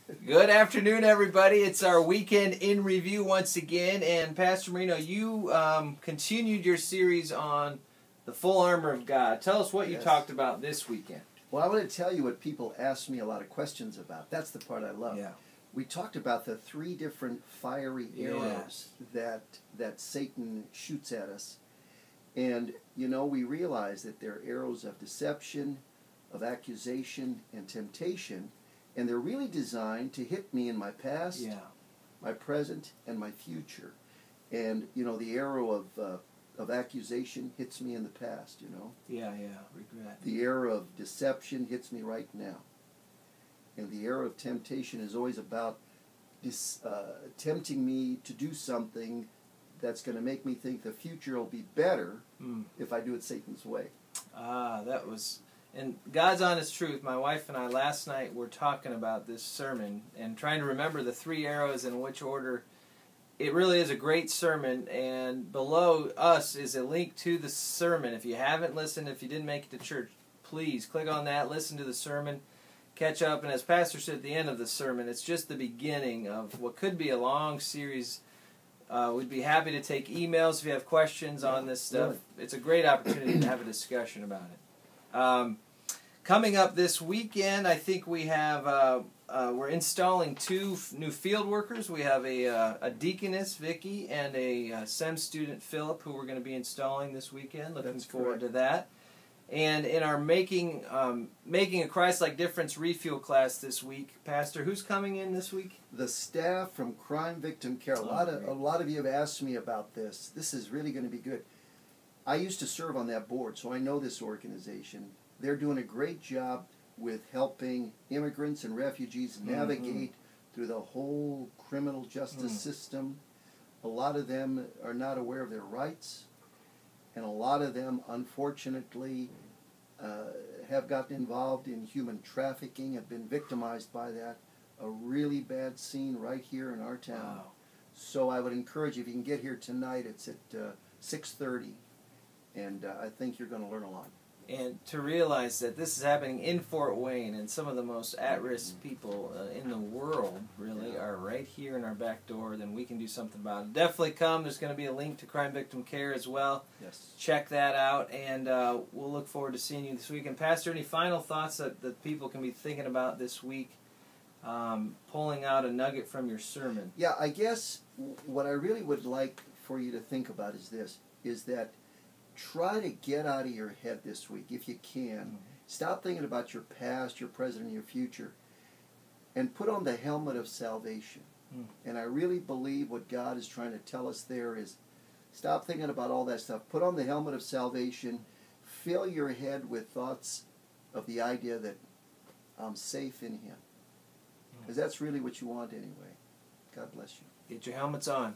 Good afternoon, everybody. It's our weekend in review once again, and Pastor Merino, you continued your series on the full armor of God. Tell us what you talked about this weekend. Well, I want to tell you what people ask me a lot of questions about. That's the part I love. Yeah. We talked about the three different fiery arrows that Satan shoots at us. And, you know, we realize that they're arrows of deception, of accusation, and temptation. And they're really designed to hit me in my past, my present, and my future. And, you know, the arrow of accusation hits me in the past, you know. Regret. The arrow of deception hits me right now. And the arrow of temptation is always about tempting me to do something that's going to make me think the future will be better if I do it Satan's way. That was... And God's honest truth, my wife and I last night were talking about this sermon and trying to remember the three arrows in which order. It really is a great sermon, and below us is a link to the sermon. If you haven't listened, if you didn't make it to church, please click on that, listen to the sermon, catch up. And as Pastor said at the end of the sermon, it's just the beginning of what could be a long series. We'd be happy to take emails if you have questions on this stuff. Really. It's a great opportunity to have a discussion about it. Coming up this weekend, I think we have we're installing two new field workers. We have a deaconess, Vicky, and a SEM student, Philip, who we're going to be installing this weekend. Looking forward to that. And in our making a Christ-like difference refuel class this week, Pastor, who's coming in this week? The staff from Crime Victim Care. A lot of you have asked me about this. This is really going to be good. I used to serve on that board, so I know this organization. They're doing a great job with helping immigrants and refugees navigate through the whole criminal justice system. A lot of them are not aware of their rights, and a lot of them, unfortunately, have gotten involved in human trafficking, have been victimized by that. A really bad scene right here in our town. Wow. So I would encourage you, if you can get here tonight, it's at 6:30, and I think you're going to learn a lot. And to realize that this is happening in Fort Wayne, and some of the most at-risk people in the world really are right here in our back door, then we can do something about it. Definitely come. There's going to be a link to Crime Victim Care as well. Yes. Check that out, and we'll look forward to seeing you this week. And Pastor, any final thoughts that people can be thinking about this week, pulling out a nugget from your sermon? Yeah, I guess what I really would like for you to think about is this, is that try to get out of your head this week, if you can. Stop thinking about your past, your present, and your future, and put on the helmet of salvation. And I really believe what God is trying to tell us there is stop thinking about all that stuff. Put on the helmet of salvation. Fill your head with thoughts of the idea that I'm safe in Him. Because that's really what you want anyway. God bless you. Get your helmets on.